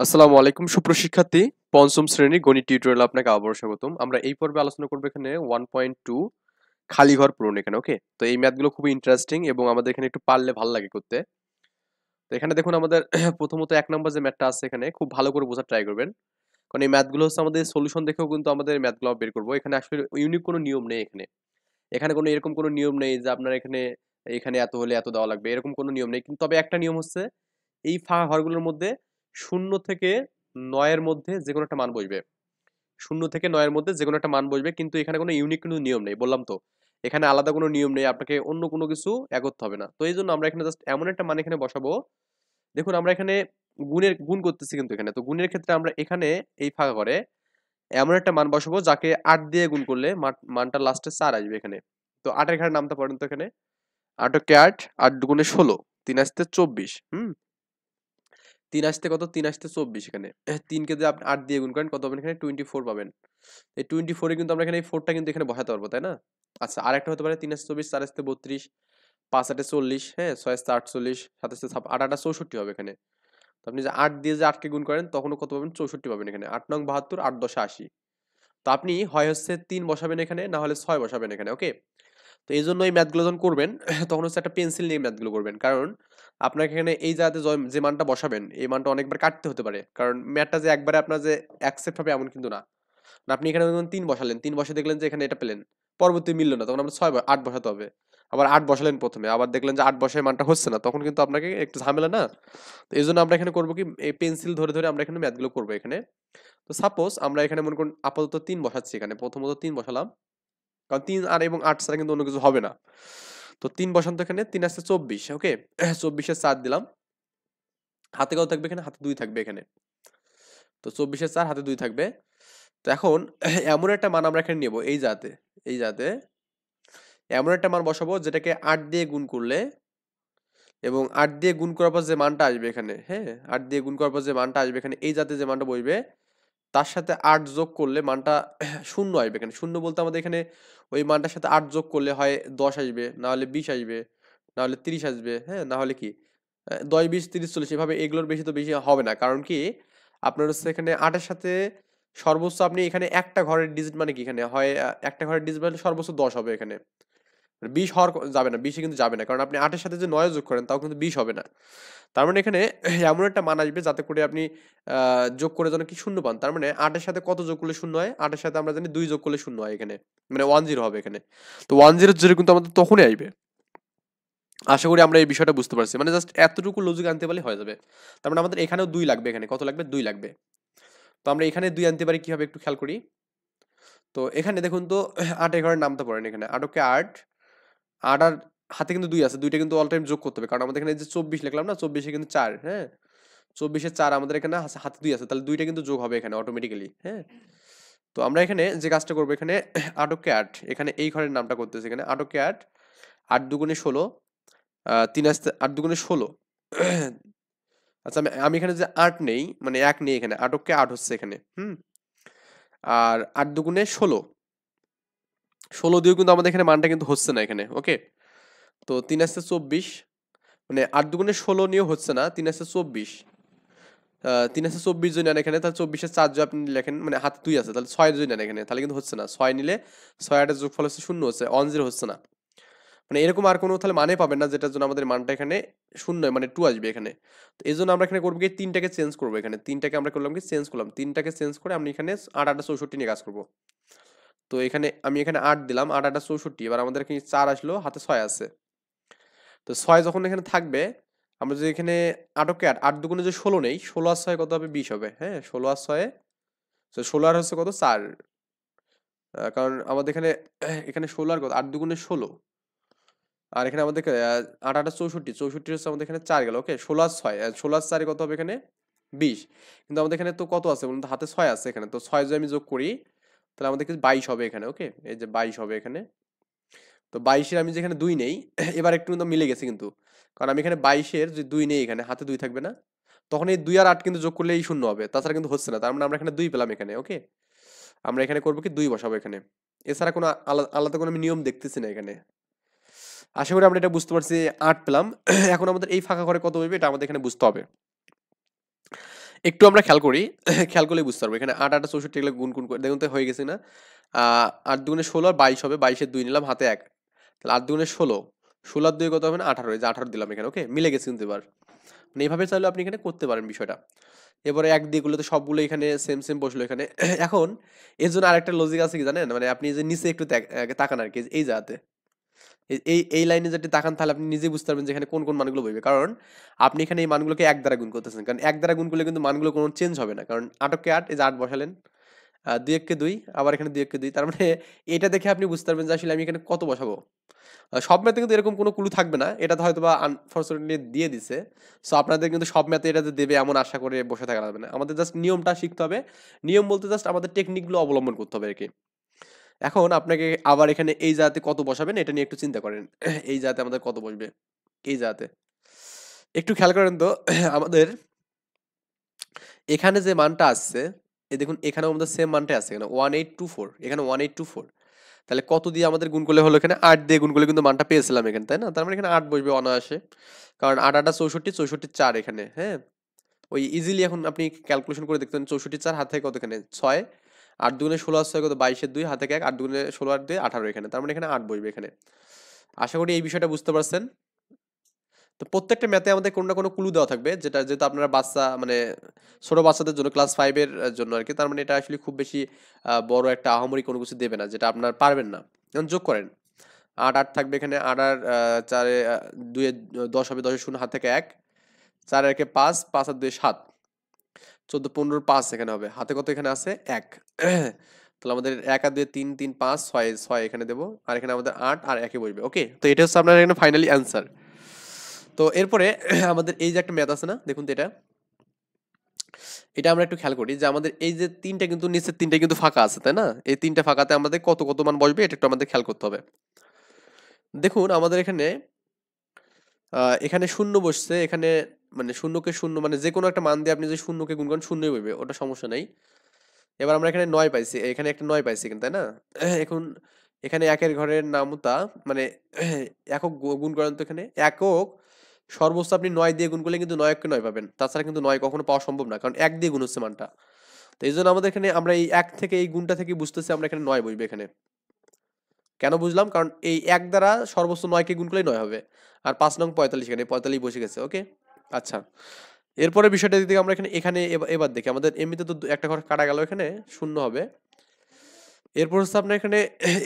আসসালামু আলাইকুম সুপ্রশিক্ষার্থী পঞ্চম শ্রেণী গণিত টিউটোরিয়ালে আপনাকে আবারও স্বাগতম। আমরা এই পর্বে আলোচনা করবো এখানে 1.2 খালি ঘর পূরণ এখানে। ওকে, তো এই ম্যাথগুলো খুবই ইন্টারেস্টিং এবং আমাদের এখানে একটু পারলে ভালো লাগে করতে। তো এখানে দেখুন আমাদের প্রথমত 1 নম্বর যে ম্যাথটা আছে এখানে খুব ভালো করে বোঝার ট্রাই করবেন, কারণ এই ম্যাথগুলো হচ্ছে আমাদের সলিউশন দেখেও কিন্তু আমাদের ম্যাথগুলো বের করবো। এখানে আসলে ইউনিক কোনো নিয়ম নেই এখানে। এখানে কোনো এরকম কোনো নিয়ম নেই যে আপনার এখানে এখানে এত হলে এত দেওয়া লাগবে, এরকম কোনো নিয়ম নেই। কিন্তু তবে একটা নিয়ম হচ্ছে এই ফাঁকা ঘরগুলোর মধ্যে 0 থেকে 9-এর মধ্যে যে কোনো একটা মান বসবে। 0 থেকে 9-এর মধ্যে যে কোনো একটা মান বসবে, কিন্তু এখানে কোনো ইউনিক কোনো নিয়ম নেই। বললাম তো, এখানে আলাদা কোনো নিয়ম নেই, আপনাকে অন্য কোনো কিছু করতে হবে না। তো এই জন্য আমরা এখানে জাস্ট এমন একটা মান এখানে বসাবো। দেখুন আমরা এখানে গুণ করতেছি, কিন্তু এখানে তো গুণের ক্ষেত্রে আমরা এখানে এই ফাঁকা ঘরে এমন একটা মান বসাবো যাকে 8 দিয়ে গুণ করলে মানটা লাস্টে 4 আসবে এখানে। তো 8-এর ঘরে নামতে পারেন তো এখানে 8 কে 8, 8 দুগুণে 16, 3 আসতে 24। 3 আসতে কত, 3 আসতে 24 এখানে। 3 কে যদি আপনি 8 দিয়ে গুণ করেন কত পাবেন এখানে 24 পাবেন। এই 24 এ কিন্তু আমরা এখানে এই 4টা কিন্তু এখানে বসাতে পারবো, তাই না? আচ্ছা, আরেকটা হতে পারে 3 আসতে 24, 4 আসতে 32, 5 আটে 40, হ্যাঁ, 6 আসতে 48, 7 আসতে 8 আটা 64 হবে এখানে। তো আপনি যে 8 দিয়ে যে 8 কে গুণ করেন তখনও কত পাবেন, 64 পাবেন এখানে। 8 নং 72, 8 দশে 80। তো আপনি হয় হচ্ছে 3 বসাবেন এখানে, না হলে 6 বসাবেন এখানে। ওকে, তো এই জন্য এই ম্যাথগুলো যখন করবেন তখন হচ্ছে একটা পেন্সিল নিয়ে ম্যাথগুলো করবেন, কারণ আপনাকে এখানে এই জায়গাতে যে মানটা বসাবেন এই মানটা অনেকবার কাটতে হতে পারে, কারণ ম্যাথটা যে একবারে আপনার যে অ্যাকসেপ্ট হবে এমন কিন্তু না। না, আপনি এখানে যখন 3 বসালেন, 3 বসে দেখলেন যে এখানে এটা পেলেন, পরবর্তী মিললো না, তখন আমরা 8 বসাতে হবে। আবার 8 বসালেন প্রথমে, আবার দেখলেন যে 8 বসায় মানটা হচ্ছে না, তখন কিন্তু আপনাকে একটু ঝামেলা না। তো এই জন্য আমরা এখানে করবো কি, এই পেন্সিল ধরে ধরে আমরা এখানে ম্যাথগুলো করবো এখানে। তো সাপোজ আমরা এখানে মনে করুন আপাতত 3 বসাচ্ছি এখানে, প্রথমত 3 বসালাম, কারণ 3 আর এবং 8 ছাড়া কিন্তু অন্য কিছু হবে না। তো 3 বসান তো এখানে, 3 আসছে 24। ওকে, 24-এ 4 দিলাম, হাতে কত থাকবে এখানে, হাতে 2 থাকবে এখানে। তো 24-এ 4, হাতে 2 থাকবে। তো এখন এমন একটা মান আমরা এখানে নেব, এই জাতে এমন একটা মান বসাবো যেটাকে 8 দিয়ে গুণ করলে, এবং 8 দিয়ে গুণ করার পর যে মানটা আসবে এখানে, হ্যাঁ, 8 দিয়ে গুণ করার পর যে মানটা আসবে এখানে, এই জাতে যে মানটা বসবে তার সাথে 8 যোগ করলে মানটা শূন্য আসবে এখানে। শূন্য বলতে আমাদের এখানে ওই মানটার সাথে 8 যোগ করলে হয় 10 আসবে, না হলে 20 আসবে, না হলে 30 আসবে, হ্যাঁ, না হলে কি 10, 20, 30, 40, এভাবে এগুলোর বেশি তো বেশি হবে না। কারণ কি, আপনার হচ্ছে এখানে 8-এর সাথে সর্বোচ্চ আপনি এখানে একটা ঘরের ডিজিট মানে কি, এখানে হয় একটা ঘরের ডিজিট মানে সর্বোচ্চ 10 হবে এখানে। 20 হওয়ার যাবে না, 20-এ কিন্তু যাবে না, কারণ আপনি 8-এর সাথে যে 9 যোগ করেন তাও কিন্তু 20 হবে না। তার মানে এখানে এমন একটা মান আসবে যাতে করে আপনি যোগ করে যেন কি শূন্য পান। তার মানে 8-এর সাথে কত যোগ করলে শূন্য হয়, 8-এর সাথে আমরা জানি 2 যোগ করলে শূন্য হয় এখানে, মানে 10 হবে এখানে। তো 10 কিন্তু আমাদের তখনই আসবে। আশা করি আমরা এই বিষয়টা বুঝতে পারছি, মানে জাস্ট এতটুকু লজিক আনতে পারলে হয়ে যাবে। তার মানে আমাদের এখানেও 2 লাগবে, এখানে কত লাগবে, 2 লাগবে। তো আমরা এখানে 2 আনতে পারি কিভাবে একটু খেয়াল করি। তো এখানে দেখুন তো 8-এর ঘরের নামতে পারেন এখানে, 8-কে 8, 8 আর হাতে কিন্তু 2 আছে, 2টা কিন্তু অল টাইম যোগ করতে হবে, কারণ আমাদের এখানে যে 24 লিখলাম না, 24-এ কিন্তু 4, হ্যাঁ, 24-এ 4 আমাদের এখানে হাতে 2 আছে, তাহলে 2টা কিন্তু যোগ হবে এখানে অটোমেটিক্যালি, হ্যাঁ। তো আমরা এখানে যে কাজটা করবো এখানে 8-কে 8 এখানে এই ঘরের নামটা করতেছি এখানে, 8-কে 8, 8 দুগুণে 16, 3 আসতে 8 দুগুণে 16। আচ্ছা, আমি আমি এখানে যে 8 নেই, মানে 1 নেই এখানে, 8-কে 8 হচ্ছে এখানে, আর 8 দুগুণে 16, 16 দিয়েও কিন্তু আমাদের এখানে মানটা কিন্তু হচ্ছে না এখানে। ওকে, তো 3 আসতে 24, মানে 8 দুগুণে 16 নিয়েও হচ্ছে না, 3 আসতে 24, 3 আসতে 24 যদি নেন এখানে, তাহলে 24-এর 4 যদি আপনি লেখেন, মানে হাতে 2 আছে, তাহলে 6 যদি নেন এখানে, তাহলে কিন্তু হচ্ছে না। 6 নিলে 6 8-এর যোগফল হচ্ছে 0, হচ্ছে 10 হচ্ছে না। মানে এরকম আর কোনো তাহলে মানে পাবেন না যেটার জন্য আমাদের মানটা এখানে শূন্য, মানে 2 আসবে এখানে। তো এই জন্য আমরা এখানে করবো কি, 3টাকে চেঞ্জ করবো এখানে, 3টাকে আমরা করলাম কি, চেঞ্জ করলাম, 3টাকে চেঞ্জ করে আমি এখানে 8 8 64 নিয়ে কাজ করবো। তো এখানে আমি এখানে 8 দিলাম, 8 8 64, এবার আমাদের এখানে 4 আসলো, হাতে 6 আছে। তো 6 যখন এখানে থাকবে, আমরা যদি এখানে 8-কে 8, 8 দুগুণে যে 16 নেই, 16 আর 6 কত হবে, 20 হবে, হ্যাঁ, 16 আর 6, 16 আর হচ্ছে কত, 4, কারণ আমাদের এখানে এখানে 16 আর কত, 8 দুগুণে 16, আর এখানে আমাদের 8 8 64, 64 হচ্ছে আমাদের এখানে 4 গেল। ওকে, 16 আর 6, 16 আর 4 কত হবে এখানে, 20। কিন্তু আমাদের এখানে তো কত আছে বলুন তো, হাতে 6 আছে এখানে, তো 6 যদি আমি যোগ করি তাহলে আমাদের কিন্তু 22 হবে এখানে। ওকে, এই যে 22 হবে এখানে। তো 22-এর আমি যেখানে 2 নেই, এবার একটু কিন্তু মিলে গেছে কিন্তু, কারণ আমি এখানে 22-এর যে 2 নেই এখানে, হাতে 2 থাকবে না, তখন এই 2 আর 8 কিন্তু যোগ করলেই শূন্য হবে, তাছাড়া কিন্তু হচ্ছে না। তার মানে আমরা এখানে 2 পেলাম এখানে। ওকে, আমরা এখানে করবো কি, 2 বসাবো এখানে, এছাড়া কোনো আলাদা কোনো আমি নিয়ম দেখতেছি না এখানে। আশা করি আমরা এটা বুঝতে পারছি, 8 পেলাম। এখন আমাদের এই ফাঁকা ঘরে কত হইবে এটা আমাদের এখানে বুঝতে হবে। একটু আমরা খেয়াল করি খেয়াল করলেই বুঝতে পারবো এখানে ৮ ৮ ৬৪ এগুলো গুণ করে দেখুন তো হয়ে গেছে না। ৮ দুগুণে ১৬ আর ২২ হবে, ২২-এর ২ নিলাম হাতে ১, তাহলে ৮ দুগুণে ১৬, ১৬ আর ২ কত হবে না ১৮, এই যে ১৮ দিলাম এখানে, ওকে মিলে গেছে কিন্তু এবার। মানে এইভাবে চাইলে আপনি এখানে করতে পারেন বিষয়টা। এবারে ১ দিয়ে করলে তো সবগুলো এখানে সেম সেম বসলো এখানে। এখন এর জন্য আরেকটা লজিক আছে কি জানেন, মানে আপনি যে নিচে একটু তাকান আর কি, এই জায়গাতে এই লাইনে যদি তাকান তাহলে আপনি নিজেই বুঝতে পারবেন যে এখানে কোন কোন মানগুলো বইবে, কারণ আপনি এখানে এই মানগুলোকে ১ দ্বারা গুণ করতেছেন, কারণ ১ দ্বারা গুণ করলে কিন্তু মানগুলো কোনো চেঞ্জ হবে না, কারণ ৮ কে ৮, এই যে ৮ বসালেন, ২ ১ কে ২, আবার এখানে ২ ১ কে ২, তার মানে এটা দেখে আপনি বুঝতে পারবেন যে আসলে আমি এখানে কত বসাবো। সব ম্যাথে কিন্তু এরকম কোনো ক্লু থাকবে না, এটা হয়তো বা আনফরচুনেটলি দিয়ে দিছে। সো আপনাদের কিন্তু সব ম্যাথে এটা যে দেবে এমন আশা করে বসে থাকা যাবে না, আমাদের জাস্ট নিয়মটা শিখতে হবে। নিয়ম বলতে জাস্ট আমাদের টেকনিকগুলো অবলম্বন করতে হবে আর কি। এখন আপনাকে আবার এখানে এই জায়গাতে কত বসাবেন এটা নিয়ে একটু চিন্তা করেন। এই জায়গাতে আমাদের কত বসবে, এই জায়গাতে একটু খেয়াল করেন তো। আমাদের এখানে যে মানটা আসছে, এই দেখুন এখানে আমাদের সেম মানটাই আছে, এখানে 1824, এখানে 1824, তাহলে কত দিয়ে আমাদের গুণ করলে হলো, এখানে ৮ দিয়ে গুণ করলে কিন্তু মানটা পেয়েছিলাম এখানে, তাই না? তার মানে এখানে ৮ বসবে অনায়াসে, কারণ ৮ ৮ 64, 64 4 এখানে, হ্যাঁ ওই ইজিলি এখন আপনি ক্যালকুলেশন করে দেখতেন, 64 4 হাত থেকে কত এখানে 6, ৮ দুগুণে ১৬ আর ৬ কত ২২-এর ২ হাতে ১, ৮ দুগুণে ১৬ আর ২ 18 এখানে, তার মানে এখানে ৮ বসবে এখানে। আশা করি এই বিষয়টা বুঝতে পারছেন। তো প্রত্যেকটা ম্যাথে আমাদের কোনো না কোনো ক্লু দেওয়া থাকবে, যেটা যেহেতু আপনারা বাচ্চা মানে ছোট বাচ্চাদের জন্য ক্লাস 5 এর জন্য আর কি, তার মানে এটা আসলে খুব বেশি বড় একটা আহামরি কোনো কিছু দেবে না যেটা আপনার পারবেন না। যেমন যোগ করেন, ৮ ৮ থাকবে এখানে, ৮ আর ৪ এ ২ এ ১০ হবে, ১০ এর ০ হাত থেকে ১, ৪ এর ১ এ ৫, ৫ আর ২ এ ৭, ১৪ ১৫ ৫ এখানে হবে, হাতে কত এখানে আছে ১। তাহলে আমাদের ১ আর ২ এ ৩ ৩ ৫ ৬, ৬ এখানে দেবো, আর এখানে আমাদের ৮ আর ১ এ বসবে, ওকে। তো এটা হচ্ছে আপনার এখানে ফাইনালি অ্যান্সার। তো এরপরে আমাদের এই যে একটা ম্যাথ আছে না, দেখুন তো এটা, এটা আমরা একটু খেয়াল করি যে আমাদের এই যে তিনটা কিন্তু নিচের তিনটা কিন্তু ফাঁকা আছে, তাই না? এই তিনটা ফাঁকাতে আমাদের কত কত মান বসবে এটা একটু আমাদের খেয়াল করতে হবে। দেখুন আমাদের এখানে এখানে শূন্য বসছে, এখানে মানে শূন্যকে শূন্য মানে যে কোনো একটা মান দিয়ে আপনি যে শূন্যকে গুণ করেন শূন্যই বসবে, ওটা সমস্যা নাই। এবার আমরা এখানে ৯ পাইছি, এখানে একটা ৯ পাইছি কিন্তু, তাই না? এখন এখানে একের ঘরের নামতা মানে একক গুণ করেন তো, এখানে একক সর্বোচ্চ আপনি ৯ দিয়ে গুণ করলে কিন্তু ৯ কে ৯ পাবেন, তাছাড়া কিন্তু ৯ কখনো পাওয়া সম্ভব না, কারণ ১ দিয়ে গুণ হচ্ছে মানটা। তো এই জন্য আমাদের এখানে আমরা এই ১ থেকে এই গুণটা থেকে বুঝতেছি আমরা এখানে ৯ বসবে এখানে। কেন বুঝলাম? কারণ এই ১ দ্বারা সর্বোচ্চ ৯ কে গুণ করলেই 9 হবে। আর ৫ নং ৪৫, এখানে ৪৫ বসে গেছে, ওকে। আচ্ছা, এরপরে বিষয়টা যদি আমরা এখানে এখানে এবার দেখি, আমাদের এমনিতে তো একটা ঘর কাটা গেল, এখানে শূন্য হবে। এরপর হচ্ছে আপনার এখানে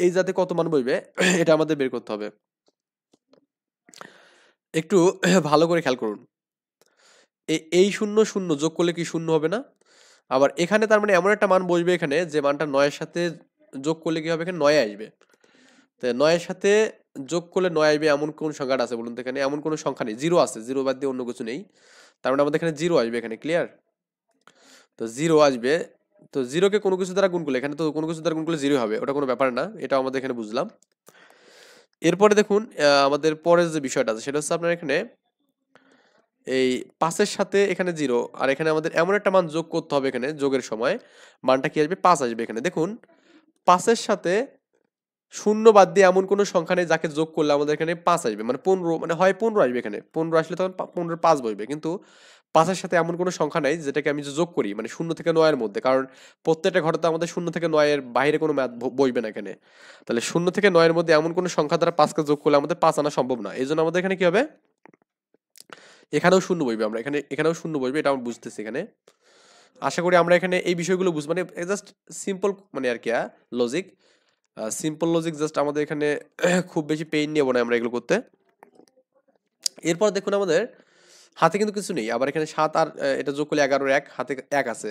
এই জাতে কত মান বসবে এটা আমাদের বের করতে হবে। একটু ভালো করে খেয়াল করুন, এই শূন্য শূন্য যোগ করলে কি শূন্য হবে না? আবার এখানে তার মানে এমন একটা মান বসবে এখানে যে মানটা ৯ এর সাথে যোগ করলে কি হবে, এখানে ৯ আসবে। তো ৯ এর সাথে যোগ করলে ৯ আসবে এমন কোন সংখ্যাটা আছে বলুন তো? এখানে এমন কোনো সংখ্যা নেই, জিরো আছে, জিরো বাদ দিয়ে অন্য কিছু নেই, তার মানে আমাদের এখানে জিরো আসবে এখানে, ক্লিয়ার? তো জিরো আসবে, তো জিরোকে কোনো কিছু দ্বারা গুণ করলে, এখানে তো কোনো কিছু দ্বারা গুণ করলে জিরো হবে, ওটা কোনো ব্যাপার না, এটাও আমাদের এখানে বুঝলাম। এরপরে দেখুন আমাদের পরের যে বিষয়টা আছে সেটা হচ্ছে আপনার এখানে এই ৫ এর সাথে এখানে জিরো, আর এখানে আমাদের এমন একটা মান যোগ করতে হবে, এখানে যোগের সময় মানটা কি আসবে ৫ আসবে এখানে। দেখুন ৫ এর সাথে শূন্য বাদ দিয়ে এমন কোনো সংখ্যা নেই যাকে যোগ করলে আমাদের এখানে ৫ আসবে, মানে ১৫, মানে হয় ১৫ আসবে এখানে, ১৫ আসলে তখন ১৫ ৫ বসবে, কিন্তু ৫ এর সাথে এমন কোনো সংখ্যা নাই যেটাকে আমি যে যোগ করি মানে ০ থেকে ৯ এর মধ্যে, কারণ প্রত্যেকটা ঘরে তো আমাদের ০ থেকে ৯ এর বাইরে কোনো ম্যাথ বসবে না এখানে। তাহলে ০ থেকে ৯ এর মধ্যে এমন কোনো সংখ্যা দ্বারা ৫ কে যোগ করলে আমাদের ৫ আনা সম্ভব না, এই জন্য আমাদের এখানে কি হবে, এখানেও শূন্য বসবে, আমরা এখানেও শূন্য বসবে, এটা আমরা বুঝতেছি এখানে। আশা করি আমরা এখানে এই বিষয়গুলো বুঝ মানে জাস্ট সিম্পল মানে আর কি লজিক, সিম্পল লজিক, জাস্ট আমাদের এখানে খুব বেশি পেইন নেব না আমরা এগুলো করতে। এরপর দেখুন আমাদের হাতে কিন্তু কিছু নেই, আবার এখানে ৭ আর এটা যোগ করলে ১১ এর ১ হাতে ১ আছে।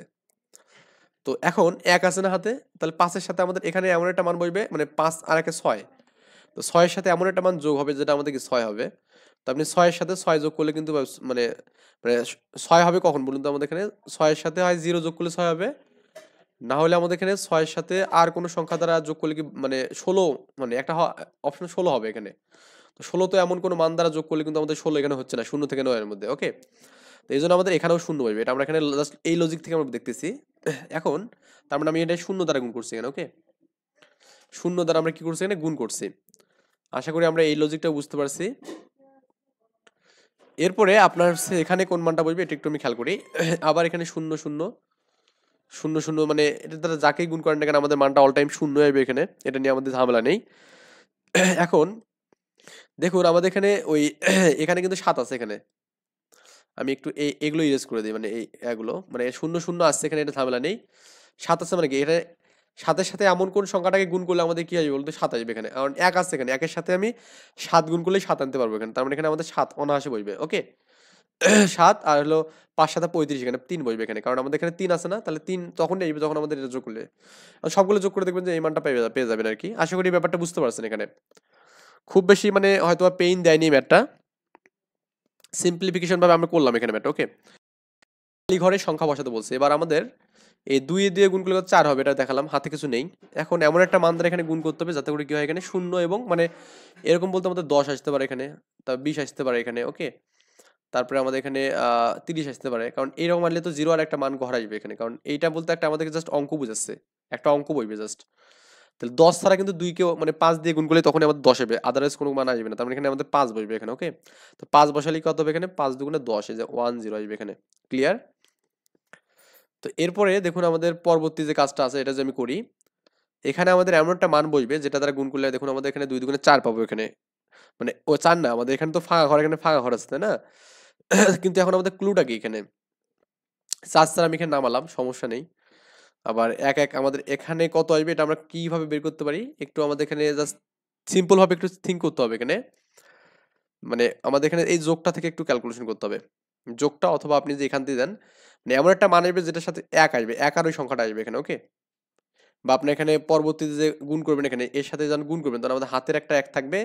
তো এখন ১ আছে না হাতে, তাহলে ৫ এর সাথে আমাদের এখানে এমন একটা মান বসবে, মানে ৫ আর ১ এ ৬, তো ৬ এর সাথে এমন একটা মান যোগ হবে যেটা আমাদের কি ৬ হবে। তো আপনি ৬ এর সাথে ৬ যোগ করলে কিন্তু মানে মানে ৬ হবে কখন বলুন তো? আমাদের এখানে ৬ এর সাথে হয় ০ যোগ করলে ৬ হবে, না হলে আমাদের এখানে ৬ এর সাথে আর কোনো সংখ্যা দ্বারা যোগ করলে কি মানে ১৬, মানে একটা অপশন ১৬ হবে এখানে। তো ১৬ তো এমন কোনো মান দ্বারা যোগ করলে কিন্তু আমাদের ১৬ এখানে হচ্ছে না, ০ থেকে ৯ এর মধ্যে, ওকে। তো এই জন্য আমাদের এখানেও শূন্য বসবে, এটা আমরা এখানে জাস্ট এই লজিক থেকে আমরা দেখতেছি। এখন তার মানে আমি এটা শূন্য দ্বারা গুণ করছি এখানে, ওকে। শূন্য দ্বারা আমরা কি করছি, এখানে গুণ করছি। আশা করি আমরা এই লজিকটা বুঝতে পারছি। এরপরে আপনার হচ্ছে এখানে কোন মানটা বসবে এটা একটু আমি খেয়াল করি। আবার এখানে 0 0 0 0 মানে এটা দ্বারা যাকেই গুণ করেন না কেন আমাদের মানটা অল টাইম শূন্য আসবে এখানে, এটা নিয়ে আমাদের ঝামেলা নেই। এখন দেখুন আমাদের এখানে ওই এখানে কিন্তু 7 আছে এখানে, আমি একটু এগুলো ইরেজ করে দিই, মানে এই এগুলো মানে 0 0 আসছে এখানে, এটা ঝামেলা নেই। 7 আছে মানে কি এটা 7-এর সাথে এমন কোন সংখ্যাটাকে গুণ করলে আমাদের কি আসবে বলতো 7 আসবে এখানে, কারণ 1 আছে এখানে, 1-এর সাথে আমি 7 গুণ করলেই 7 আনতে পারবো এখানে, তার মানে এখানে আমাদের 7 অনায়াসে বসবে। ওকে 7 আর হলো 5 7 35, এখানে 3 বসবে এখানে, কারণ আমাদের এখানে 3 আছে না, তাহলে 3 তখনই আসবে যখন আমাদের এটা যোগ করলে, আর সবগুলো যোগ করে দেখবেন যে এই মানটা পেয়ে যাবেন আর কি। আশা করি ব্যাপারটা বুঝতে পারছেন। এখানে খুব বেশি মানে হয়তো পেইন দেয়নি ম্যাথটা, সিম্পলিফিকেশন ভাবে আমরা করলাম এখানে ম্যাথটা। ওকে খালি ঘরের সংখ্যা বসাতে বলছে, এবার আমাদের এই 2 দিয়ে গুণ করলে 4 হবে, এটা দেখালাম, হাতে কিছু নেই। এখন এমন একটা মান দ্বারা এখানে গুণ করতে হবে যাতে করে কি হয় এখানে 0 এবং মানে এরকম বলতে আমাদের 10 আসতে পারে এখানে, তা 20 আসতে পারে এখানে। ওকে তারপরে আমাদের এখানে 30 আসতে পারে, কারণ এইরকম মানলে তো 0 আর একটা মান ঘর আসবে এখানে, কারণ এইটা বলতে একটা আমাদেরকে জাস্ট অঙ্ক বুঝাচ্ছে, একটা অঙ্ক বইবে জাস্ট। তাহলে 10 ছাড়া কিন্তু 2 কেও মানে 5 দিয়ে গুণ করলে তখন আমাদের 10 হবে, আদারওয়াইজ কোনো মান আসবে না, তার মানে এখানে আমাদের 5 বসবে এখানে। ওকে তো 5 বসালেই কত হবে এখানে, 5 দুগুণে 10, এই যে 10 আসবে এখানে। ক্লিয়ার? তো এরপরে দেখুন আমাদের পরবর্তী যে কাজটা আছে এটা যে আমি করি, এখানে আমাদের এমন একটা মান বসবে যেটা দ্বারা গুণ করলে দেখুন আমাদের এখানে 2 দুগুণে 4 পাবো এখানে, মানে ও 4 না, আমাদের এখানে তো ফাঁকা ঘর, এখানে ফাঁকা ঘর আছে তাই না? কিন্তু এখন আমাদের ক্লুটা কি এখানে, 4 4 আমি এখানে নামালাম, সমস্যা নেই। আবার 1 1 আমাদের এখানে কত আসবে এটা আমরা কিভাবে বের করতে পারি, একটু আমাদের এখানে জাস্ট সিম্পল ভাবে একটু থিঙ্ক করতে হবে এখানে, মানে আমাদের এখানে এই যোগটা থেকে একটু ক্যালকুলেশন করতে হবে, যোগটা, অথবা আপনি যে এখান দিয়ে দেন, মানে এমন একটা মান আসবে যেটার সাথে 1 আসবে, 1 আর ওই সংখ্যাটা আসবে এখানে। ওকে বা আপনি এখানে পরবর্তীতে যে গুণ করবেন এখানে এর সাথে যখন গুণ করবেন তখন আমাদের হাতের একটা 1 থাকবে,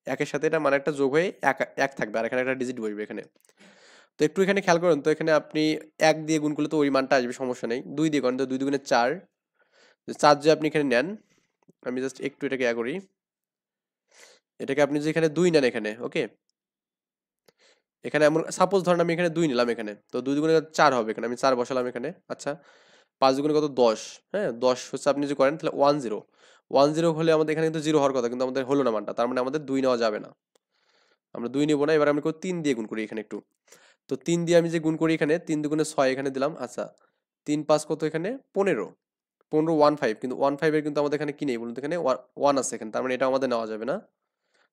1-এর সাথে এটা মানে একটা যোগ হয়ে 1 1 থাকবে, আর এখানে একটা ডিজিট বসবে এখানে। তো একটু এখানে খেয়াল করেন তো, এখানে আপনি 1 দিয়ে গুণ করলে তো ওই মানটা আসবে, সমস্যা নেই। 2 দিয়ে করেন তো 2 দুগুণে 4, 4 যে আপনি এখানে নেন, আমি জাস্ট একটু এটাকে করি, এটাকে আপনি যে এখানে 2 নেন এখানে। ওকে এখানে এমন সাপোজ ধরেন আমি এখানে 2 নিলাম এখানে, তো 2 দুগুণে 4 হবে এখানে, আমি 4 বসালাম এখানে। আচ্ছা 5 দুগুণে কত, 10, হ্যাঁ 10 হচ্ছে, আপনি যদি করেন তাহলে 10 10 হলে আমাদের এখানে কিন্তু 0 হওয়ার কথা, কিন্তু আমাদের হলো না মানটা, তার মানে আমাদের 2 নেওয়া যাবে না, আমরা 2 নেব না। এবার আমি 3 দিয়ে গুণ করি এখানে একটু, তো 3 দিয়ে আমি যে গুণ করি এখানে, 3 দুগুণে 6 এখানে দিলাম। আচ্ছা 3 5 কত এখানে 15, 15 1 5, কিন্তু 1 5 এর কিন্তু আমাদের এখানে কি নেই বলুন তো, এখানে 1 আছে এখানে, তার মানে এটা আমাদের নেওয়া যাবে না,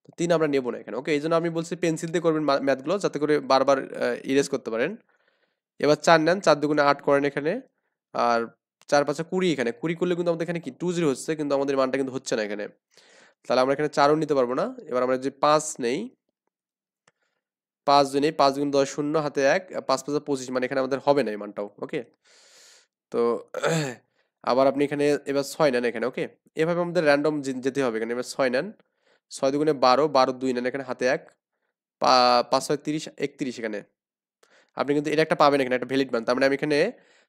তো 3 আমরা নেব না এখানে। ওকে এই জন্য আমি বলছি পেন্সিল দিয়ে করবেন ম্যাথগুলো যাতে করে বারবার ইরেজ করতে পারেন। এবার 4 নেন, 4 দুগুণে 8 করেন এখানে, আর 4 5 20 এখানে, 20 করলে কিন্তু আমাদের এখানে কি 20 হচ্ছে, কিন্তু আমাদের মানটা কিন্তু হচ্ছে না এখানে, তাহলে আমরা এখানে 4ও নিতে পারবো না। এবার আমরা যে 5 নেই, 5 নেই, 5 গুণ 10 শূন্য, হাতে 1, 5 5 25, মানে এখানে আমাদের হবে না এই মানটাও। ওকে তো আবার আপনি এখানে এবার 6 নেন এখানে। ওকে এভাবে আমাদের র্যান্ডম যেতে হবে এখানে। এবার 6 নেন, 6 দুগুণে 12, 12 2 নেন এখানে, হাতে 1, 5 6 30 31 এখানে, আপনি কিন্তু এটা একটা পাবেন এখানে, একটা ভ্যালিড মান, তার মানে আমি এখানে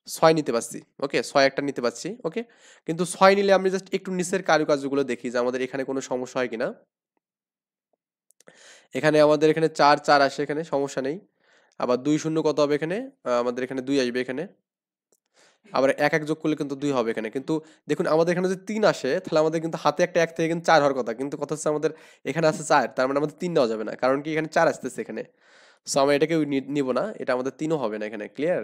6 নিতে পারছি। ওকে 6 একটা নিতে পারছি। ওকে কিন্তু 6 নিলে আমি জাস্ট একটু নিচের কারুকার্যগুলো দেখি যে আমাদের এখানে কোনো সমস্যা হয় কিনা। এখানে আমাদের এখানে 4 4 আসে এখানে, সমস্যা নেই। আবার 2 শূন্য কত হবে এখানে, আমাদের এখানে 2 আসবে এখানে। আবার 1 1 যোগ করলে কিন্তু 2 হবে এখানে, কিন্তু দেখুন আমাদের এখানে যদি 3 আসে তাহলে আমাদের কিন্তু হাতে একটা 1 থেকে কিন্তু 4 হওয়ার কথা, কিন্তু কথা হচ্ছে আমাদের এখানে আছে 4, তার মানে আমাদের 3 নেওয়া যাবে না, কারণ কি এখানে 4 আসতেছে এখানে, সো আমরা এটাকে নিব না, এটা আমাদের 3ও হবে না এখানে। ক্লিয়ার?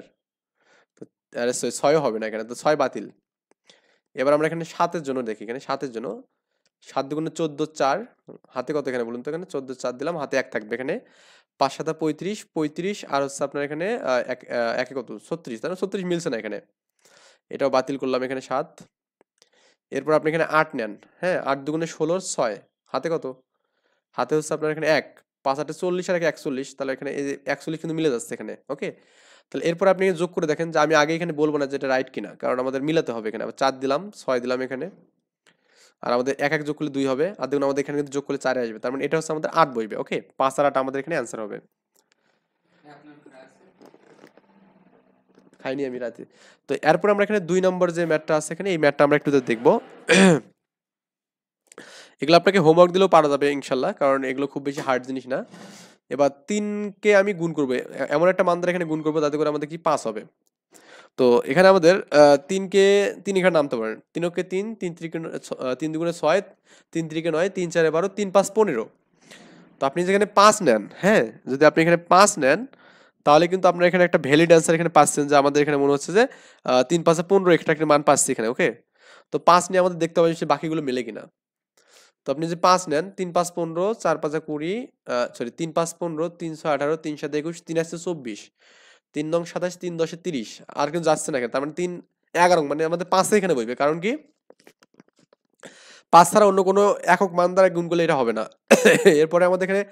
তো আরে 6ও হবে না এখানে, তো 6 বাতিল। এবার আমরা এখানে 7 এর জন্য দেখি, এখানে 7 এর জন্য 7 দুগুণে 14 4, হাতে কত এখানে বলুন তো, এখানে 14 4 দিলাম, হাতে 1 থাকবে এখানে, 5 7 35, 35 আর হচ্ছে আপনার এখানে একে কত 36, তাই না? 36 মিলছে না এখানে, এটাও বাতিল করলাম এখানে 7। এরপর আপনি এখানে 8 নেন, হ্যাঁ 8 দুগুণে 16 6, হাতে কত, হাতে হচ্ছে আপনার এখানে 1, 5 8 40 আর 41, তাহলে এখানে এই যে 41 কিন্তু মিলে যাচ্ছে এখানে। ওকে তাহলে এরপর আপনি যোগ করে দেখেন, যে আমি আগে এখানে বলবো না যে এটা রাইট কিনা, কারণ আমাদের মিলাতে হবে এখানে। আবার 4 দিলাম, 6 দিলাম এখানে, আর আমাদের 1 1 যোগ করলে 2 হবে, আর দেখুন আমাদের এখানে কিন্তু যোগ করলে 4 আসবে, তার মানে এটা হচ্ছে আমাদের 8 বসবে। ওকে 5 আর 8 আমাদের এখানে অ্যান্সার হবে। খাইনি আমি রাতে। তো এরপর আমরা এখানে 2 নম্বর যে ম্যাথটা আছে এখানে, এই ম্যাথটা আমরা একটু দেখবো। এগুলো আপনাকে হোমওয়ার্ক দিলেও পারা যাবে ইনশাল্লাহ, কারণ এগুলো খুব বেশি হার্ড জিনিস না। এবার 3 কে আমি গুণ করবো, এমন একটা মান দ্বারা এখানে গুণ করবো যাতে করে আমাদের কি 5 হবে। তো এখানে আমাদের 3 কে 3 এখানে নামতে পারেন, 3 কে 3 3 3 দুগুণে 6, 3 3 9, 3 4 12, 3 5 15, তো আপনি যেখানে 5 নেন, হ্যাঁ, যদি আপনি এখানে 5 নেন তাহলে কিন্তু আপনার এখানে একটা ভ্যালিড অ্যান্সার এখানে পাচ্ছেন, যে আমাদের এখানে মনে হচ্ছে যে 3 5 15 একটা একটা মান পাচ্ছি এখানে। ওকে, তো 5 নিয়ে আমাদের দেখতে হবে যে বাকিগুলো মিলে কিনা। তো আপনি যে 5 নেন, 3 5 15, 4 5 20, সরি 3 5 15, 3 6 18, 3 7 21, 3 8 24, 3 9 27, 3 10 30, আর কিন্তু যাচ্ছে না এখানে, তার মানে 3 11, মানে আমাদের 5 এখানে বইবে, কারণ কি 5 ছাড়া অন্য কোনো একক মান দ্বারা গুণ করলে এটা হবে না। এরপরে আমাদের এখানে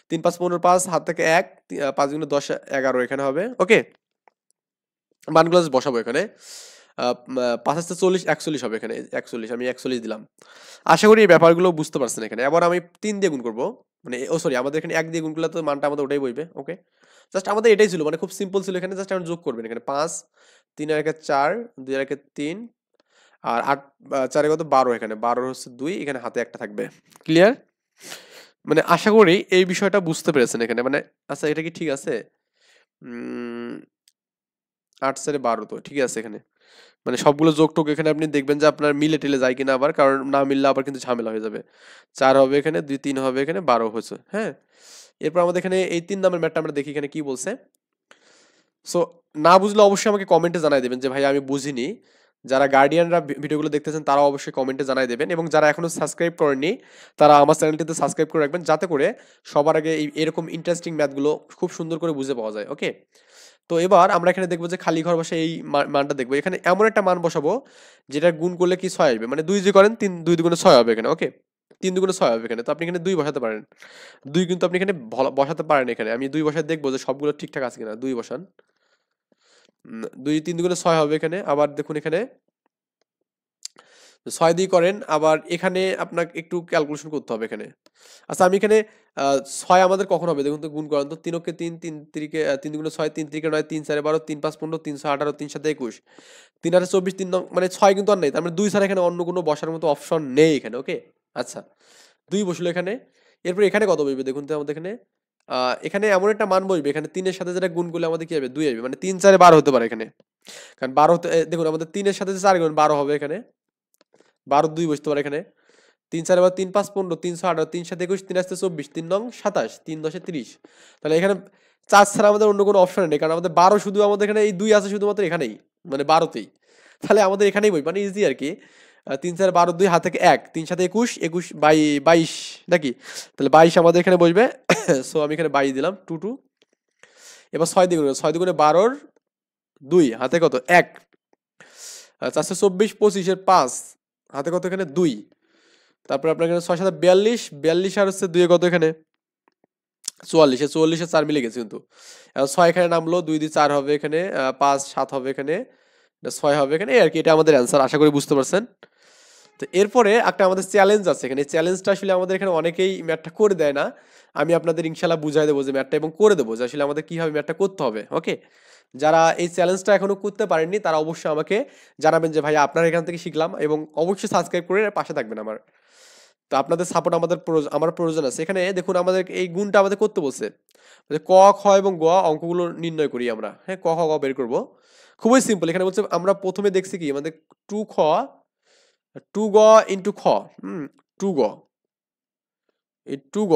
3 5 15, 5 হাত থেকে 1, 5 গুণে 10 11 এখানে হবে। ওকে, মানগুলো just বসাবো এখানে। 5 আসতে 40, 41 হবে এখানে, 41, আমি 41 দিলাম। আশা করি এই ব্যাপারগুলো বুঝতে পারছেন এখানে। এবার আমি 3 দিয়ে গুণ করব, মানে ও সরি, আমাদের এখানে 1 দিয়ে গুণ করলে তো মানটা আমাদের ওটাই বইবে। ওকে, জাস্ট আমাদের এটাই ছিল, মানে খুব সিম্পল ছিল এখানে, জাস্ট আমরা যোগ করবেন এখানে 5, 3 আর 1 4, 2 আর 1 3, আর 8 4 কত 12, এখানে 12 হচ্ছে 2, এখানে হাতে একটা থাকবে। ক্লিয়ার? মানে আশা করি এই বিষয়টা বুঝতে পেরেছেন এখানে। মানে আচ্ছা, এটা কি ঠিক আছে? 8 4 12, তো ঠিক আছে এখানে। মানে সবগুলো যোগ টোগ এখানে আপনি দেখবেন যে আপনার মিলে টিলে যায় কিনা, আবার কারণ না মিললে আবার কিন্তু ঝামেলা হয়ে যাবে। 4 হবে এখানে, 2 3 হবে এখানে, 12 হয়েছে। হ্যাঁ, এরপর আমাদের এখানে এই 3 নাম্বার ম্যাথটা আমরা দেখি এখানে কি বলছে। সো না বুঝলে অবশ্যই আমাকে কমেন্টে জানাই দেবেন যে ভাই আমি বুঝিনি। যারা গার্ডিয়ানরা ভিডিওগুলো দেখতেছেন তারা অবশ্যই কমেন্টে জানাই দেবেন, এবং যারা এখনো সাবস্ক্রাইব করেননি তারা আমার চ্যানেলটিতে সাবস্ক্রাইব করে রাখবেন, যাতে করে সবার আগে এরকম ইন্টারেস্টিং ম্যাথগুলো খুব সুন্দর করে বুঝে পাওয়া যায়। ওকে, তো এবার আমরা এখানে দেখবো যে খালি ঘর বসে এই মানটা দেখবো। এখানে এমন একটা মান বসাবো যেটা গুণ করলে কি 6 আসবে, মানে 2 যে করেন 3 2 দুগুণে 6 হবে এখানে। ওকে, 3 দুগুণে 6 হবে এখানে, তো আপনি এখানে 2 বসাতে পারেন। 2 কিন্তু আপনি এখানে বসাতে পারেন এখানে। আমি 2 বসায় দেখবো যে সবগুলো ঠিকঠাক আছে কিনা। 2 বসান। 2 3 দুগুণে 6 হবে এখানে। আবার দেখুন এখানে 6 দিয়ে করেন, আবার এখানে আপনাকে একটু ক্যালকুলেশন করতে হবে এখানে। আচ্ছা, আমি এখানে 6 আমাদের কখন হবে দেখুন তো, গুণ করেন তো। 3 কে 3, 3 3 3 দুগুণে 6, 3 3 9, 3 4 12, 3 5 15, 3 6 18, 3 7 21, 3 8 24, 3 মানে 6 কিন্তু আর নেই, তার মানে 2 ছাড়া এখানে অন্য কোনো বসার মতো অপশন নেই এখানে। ওকে, আচ্ছা 2 বসলো এখানে। এরপর এখানে কত বসবে দেখুন তো আমাদের এখানে। এখানে এমন একটা মান বসবে এখানে, 3 এর সাথে যেটা গুণ করলে আমাদের কি হবে 2 আসবে, মানে 3 4 12 হতে পারে এখানে। কারণ 12 দেখুন আমাদের 3 এর সাথে যে 4 গুণ 12 হবে এখানে, 12 2 বসতে পারে এখানে। 3 4 3 5 15, 3 6 18, 3 7 21, 3 8 24, 3 9 27, 3 10 30। তাহলে এখানে 4 ছাড়া আমাদের অন্য কোনো অপশন নেই, কারণ আমাদের 12 শুধু আমাদের এখানে এই 2 আছে শুধুমাত্র এখানেই, মানে 12তেই। তাহলে আমাদের এখানেই বই, মানে ইজি আর কি। 3 4 12, 2 হাত থেকে 1, 3 7 21, 21 22 নাকি, তাহলে 22 আমাদের এখানে বসবে। সো আমি এখানে 22 দিলাম, 2 2। এবার 6 দিয়ে গুণ, 6 দুগুণে 12, 2 হাতে কত 1, 424, 25 এর 5 হাতে কত এখানে 2। তারপর আপনার এখানে 6 7 42, 42 আর হচ্ছে 2 কত এখানে 44, 44 4 মিলে গেছে কিন্তু। এখন 6 এখানে নামলো, 2 দিয়ে 4 হবে এখানে, 5 7 হবে এখানে, 6 হবে এখানে, এই আর কি। এটা আমাদের অ্যান্সার, আশা করি বুঝতে পারছেন। তো এরপরে একটা আমাদের চ্যালেঞ্জ আছে এখানে। চ্যালেঞ্জটা আসলে আমাদের এখানে অনেকেই ম্যাথটা করে দেয় না। আমি আপনাদের ইনশাল্লাহ বুঝাই দেবো যে ম্যাথটা, এবং করে দেবো যে আসলে আমাদের কিভাবে ম্যাথটা করতে হবে। ওকে, যারা এই চ্যালেঞ্জটা এখনো করতে পারেননি তারা অবশ্যই আমাকে জানাবেন যে ভাই আপনার এখান থেকে শিখলাম, এবং অবশ্যই সাবস্ক্রাইব করে পাশে থাকবেন আমার। তো আপনাদের সাপোর্ট আমার প্রয়োজন আছে। এখানে দেখুন আমাদের এই গুণটা আমাদের করতে বলছে, ক খ এবং গ অঙ্কগুলো নির্ণয় করি আমরা। হ্যাঁ, ক খ গ বের করব, খুবই সিম্পল। এখানে বলছে আমরা প্রথমে দেখছি কি আমাদের 2 খ 2 গ ইন্টু খ, 2 গ, এই 2 গ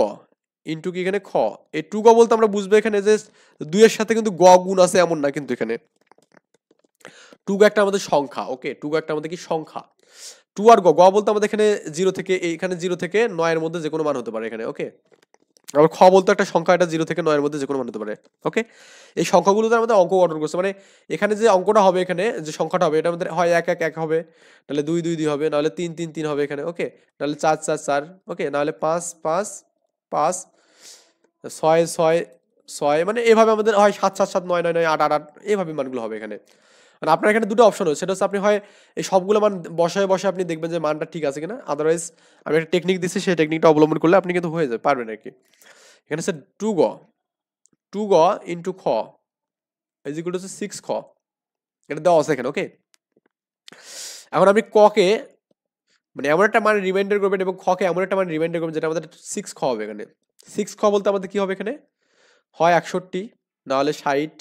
ইন্টু কি এখানে খ। এই 2 গ বলতে আমরা বুঝবো এখানে যে 2 এর সাথে কিন্তু গ গুণ আছে এমন না, কিন্তু এখানে 2 গ একটা আমাদের সংখ্যা। ওকে, 2 গ একটা আমাদের কি সংখ্যা। 2 আর গ, গ বলতে আমাদের এখানে 0 থেকে, এখানে 0 থেকে 9 এর মধ্যে যে কোনো মান হতে পারে এখানে। ওকে, আবার খ বলতে একটা সংখ্যা, এটা 0 থেকে 9 এর মধ্যে যে কোনো মান হতে পারে। ওকে, এই সংখ্যাগুলোতে আমাদের অঙ্ক গঠন করছে, মানে এখানে যে অঙ্কটা হবে, এখানে যে সংখ্যাটা হবে, এটা আমাদের হয় 1 1 1 হবে, নাহলে 2 2 2 হবে, নাহলে 3 3 3 হবে এখানে। ওকে, নাহলে 4 4 4, ওকে, নাহলে 5 5 5, 6 6 6, মানে এভাবে আমাদের হয় 7 7 7 9 9 9 8 8 8, এইভাবে মানগুলো হবে এখানে। মানে আপনার এখানে দুটো অপশন হচ্ছে, সেটা হচ্ছে আপনি হয় এই সবগুলো মান বসায় বসায় আপনি দেখবেন যে মানটা ঠিক আছে কিনা, আদারওয়াইজ আমি একটা টেকনিক দিচ্ছি, সেই টেকনিকটা অবলম্বন করলে আপনি কিন্তু হয়ে যাবে, পারবেন আর কি। এখানে হচ্ছে 2 গ, 2 গ ইন্টু খ ইজ ইকুয়াল টু 6 খ, এটা দেওয়া আছে এখানে। ওকে, এখন আপনি ক কে মানে এমন একটা মান রিমাইন্ডার করবেন, এবং খ কে এমন একটা মান রিমাইন্ডার করবেন যেটা আমাদের 6 খ হবে এখানে। 6 খ বলতে আমাদের কি হবে এখানে, হয় 61, না হলে 60,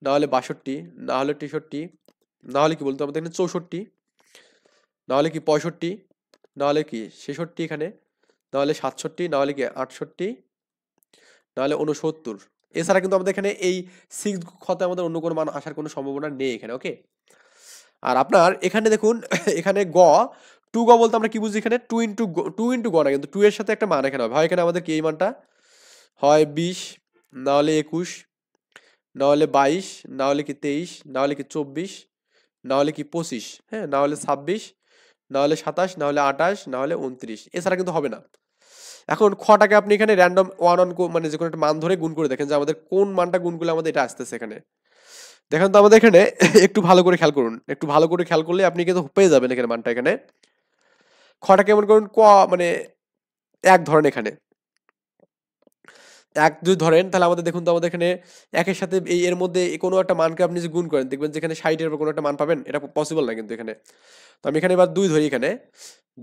না হলে 62, না হলে 63, না হলে কি বলতো আমাদের এখানে 64, না হলে কি 65, না হলে কি 66 এখানে, না হলে 67, না হলে কি 68, নাহলে 69। এছাড়া কিন্তু আমাদের এখানে এই 6 খতে আমাদের অন্য কোনো মান আসার কোনো সম্ভাবনা নেই এখানে, ওকে। আর আপনার এখানে দেখুন এখানে গ, 2 গ বলতে আমরা কি বুঝি এখানে? 2 ইন্টু গ না, কিন্তু 2 এর সাথে একটা মান এখানে হবে। হয় এখানে আমাদের কি এই মানটা হয় 20, না হলে 21, না হলে 22, না হলে কি 23, না হলে কি 24, না হলে কি 25, হ্যাঁ, না হলে 26, না হলে 27, না হলে 28, না হলে 29। এছাড়া কিন্তু হবে না। এখন খটাকে আপনি এখানে র্যান্ডম ওয়ান অন মানে যে কোনো একটা মান ধরে গুণ করে দেখেন যে আমাদের কোন মানটা গুণ করলে আমাদের এটা আসতেছে এখানে। দেখেন তো আমাদের এখানে একটু ভালো করে খেয়াল করুন, একটু ভালো করে খেয়াল করলে আপনি কিন্তু পেয়ে যাবেন এখানে মানটা। এখানে খটা কেমন করুন, ক মানে এক ধরেন এখানে এক যদি ধরেন, তাহলে আমাদের দেখুন তো আমাদের এখানে একের সাথে এই এর মধ্যে কোনো একটা মানকে আপনি যে গুণ করেন দেখবেন যেখানে 60 এর উপর কোনো একটা মান পাবেন, এটা পসিবল না কিন্তু এখানে। তো আমি এখানে এবার 2 ধরি, এখানে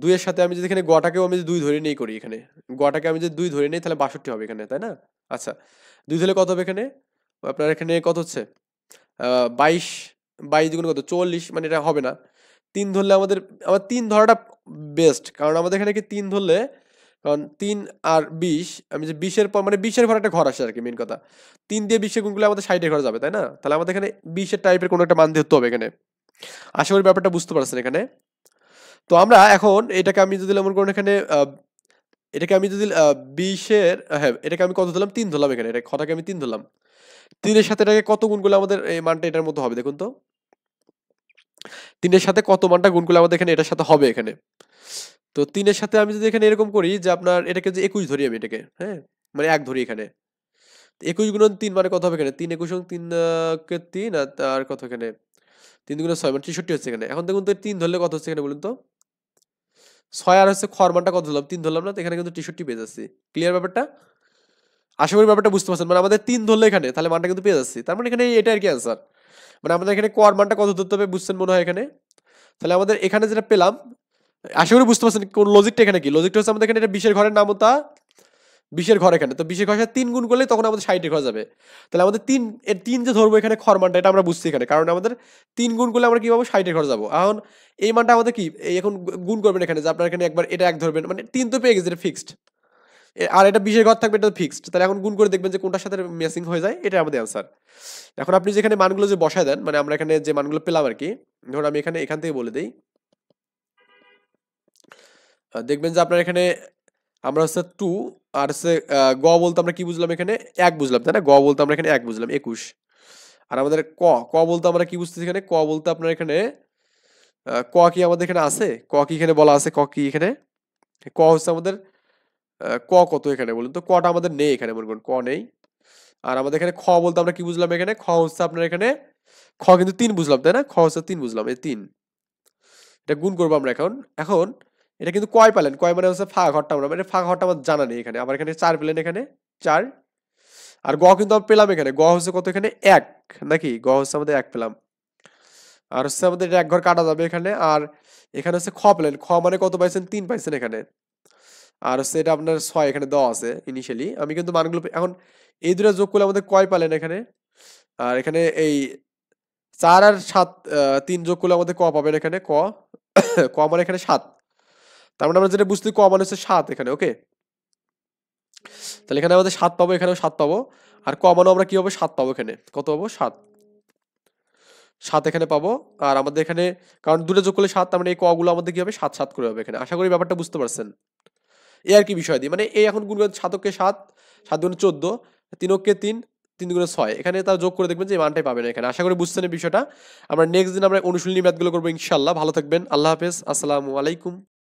2 এর সাথে আমি যদি এখানে গটাকেও আমি যদি 2 ধরে নেই করি, এখানে গটাকে আমি যদি 2 ধরে নেই তাহলে 62 হবে এখানে, তাই না? আচ্ছা, 2 ধরলে কত হবে এখানে? আপনার এখানে কত হচ্ছে? 22, 22 দুগুণ কত? 44, মানে এটা হবে না। 3 ধরলে আমাদের, আমার 3 ধরাটা বেস্ট, কারণ আমাদের এখানে কি 3 ধরলে, কারণ 3 আর 20, আমি যে 20 এর পর মানে 20 এর ঘরে একটা ঘর আসে আর কি, মেন কথা। 3 দিয়ে 20 এ গুণ করলে আমাদের 60 এর ঘরে যাবে, তাই না? তাহলে আমাদের এখানে 20 এর টাইপের কোনো একটা মান ধরতে হবে এখানে। আশা করি ব্যাপারটা বুঝতে পারছেন এখানে। তো আমরা এখন এটাকে আমি যদি মনে করুন এখানে এটাকে আমি যদি 20 এর, হ্যাঁ, এটাকে আমি কত ধরলাম? 3 ধরলাম এখানে, এটা খটাকে আমি 3 ধরলাম। 3 এর সাথে এটাকে কত গুণ করলে আমাদের এই মানটা এটার মতো হবে দেখুন তো? 3 এর সাথে কত মানটা গুণ করলে আমাদের এখানে এটার সাথে হবে এখানে? তো 3 এর সাথে আমি যদি এখানে এরকম করি যে আপনার এটাকে যে 21 ধরি আমি এটাকে, হ্যাঁ? মানে 1 ধরি এখানে। 21 গুণন 3 মানে কত হবে এখানে? 3 21 এবং 3 কে 3 আর কত এখানে? 3 দুগুণে 6 মানে 63 হচ্ছে এখানে। এখন দেখুন তো 3 ধরলে কত হচ্ছে এখানে বলুন তো? 6 আর হচ্ছে খর মানটা কত ধরলাম? 3 ধরলাম না? তো এখানে কিন্তু 63 পেয়ে যাচ্ছি। ক্লিয়ার ব্যাপারটা? আশা করি ব্যাপারটা বুঝতে পারছেন। মানে আমাদের 3 ধরলে এখানে তাহলে মানটা কিন্তু পেয়ে যাচ্ছি। তার মানে এখানে এটা আরকি অ্যান্সার। মানে আমাদের এখানে ক এর মানটা কত ধরতে হবে বুঝছেন মনে হয় এখানে? তাহলে আমাদের এখানে যেটা পেলাম, আশা করি বুঝতে পারছেন কোন লজিকটা এখানে কি? লজিকটা হচ্ছে আমাদের এখানে এটা 20 এর ঘরের নাম ওটা 20 এর ঘর এখানে। তো 20 এর ঘরের সাথে 3 গুণ করলে তখন আমাদের 60 এর ঘর যাবে। তাহলে আমাদের 3 এর 3 যে ধরবো এখানে খর মানটা, এটা আমরা বুঝছি এখানে। কারণ আমাদের 3 গুণ করলে আমরা কি পাবো? 60 এর ঘর যাবো। এখন এই মানটা আমাদের কি? এই এখন গুণ করবেন এখানে যে আপনার এখানে একবার এটা 1 ধরবেন। মানে 3 তো পেয়ে গেছে, এটা ফিক্সড। আর এটা 20 এর ঘর থাকবে, এটা তো ফিক্সড। তাহলে এখন গুণ করে দেখবেন যে কোনটার সাথে ম্যাচিং হয়ে যায়, এটাই আমাদের অ্যান্সার। এখন আপনি যেখানে মানগুলো যে বসায় দেন, মানে আমরা এখানে যে মানগুলো পেলাম আরকি, ধরুন আমি এখান থেকে বলে দেই। দেখবেন যে আপনার এখানে আমরা হচ্ছে 2 আর হচ্ছে গ বলতে আমরা কি বুঝলাম এখানে? 1 বুঝলাম, তাই না? গ বলতে আমরা এখানে 1 বুঝলাম, 21। আর আমাদের ক বলতে আমরা কি বুঝতেছি এখানে? ক বলতে আপনার এখানে ক কি আমাদের এখানে আছে? ক কি এখানে বলা আছে? ক কি এখানে? ক হচ্ছে আমাদের ক কত এখানে বলুন তো? কটা আমাদের নেই এখানে, মনে করুন ক নেই। আর আমাদের এখানে খ বলতে আমরা কি বুঝলাম এখানে? খ হচ্ছে আপনার এখানে খ কিন্তু 3 বুঝলাম, তাই না? খ হচ্ছে 3 বুঝলাম, এই 3। এটা গুণ করবো আমরা এখন। এখন এটা কিন্তু কয় পেলেন? কয় মানে হচ্ছে ফাঁকা ঘরটা, আমরা মানে ফাঁকা ঘরটা আমার জানা নেই এখানে। আবার এখানে 4 পেলেন এখানে 4। আর গ কিন্তু আমরা পেলাম এখানে। গ হচ্ছে কত এখানে? 1 নাকি? গ হচ্ছে আমাদের 1 পেলাম। আর হচ্ছে আমাদের এটা এক ঘর কাটা যাবে এখানে। আর এখানে হচ্ছে খ পেলেন। খ মানে কত পাইছেন? 3 পাইছেন এখানে। আর হচ্ছে এটা আপনার 6 এখানে দেওয়া আছে ইনিশিয়ালি। আমি কিন্তু মানগুলো এখন এই দুটো যোগ করলে আমাদের কয় পেলেন এখানে? আর এখানে এই 4 আর 7 3 যোগ করলে আমাদের ক পাবেন এখানে ক। ক মানে এখানে 7। তার মানে আমরা যেটা বুঝতে, ক মানে হচ্ছে 7 এখানে, ওকে। তাহলে এখানে আমাদের 7 পাবো, এখানেও 7 পাবো। আর ক মানেও আমরা কি পাবো? 7 পাবো এখানে। কত পাবো? 7। 7 এখানে পাবো। আর আমাদের এখানে কারণ দুটো যোগ করলে 7, তার মানে এই ক গুলো আমাদের কি হবে? 7 7 করে হবে এখানে। আশা করি ব্যাপারটা বুঝতে পারছেন। এই আর কি বিষয় দিয়ে, মানে এই এখন গুণ করেন 7 কে 7, 7 দুগুণে 14, 3 কে 3, 3 দুগুণে 6। এখানে তার যোগ করে দেখবেন যে এই মানটাই পাবেন এখানে। আশা করি বুঝছেন এই বিষয়টা। আমরা নেক্সট দিন আমরা অনুশীলনী ম্যাথগুলো করবো ইনশাআল্লাহ। ভালো থাকবেন। আল্লাহ হাফেজ। আসসালামু আলাইকুম।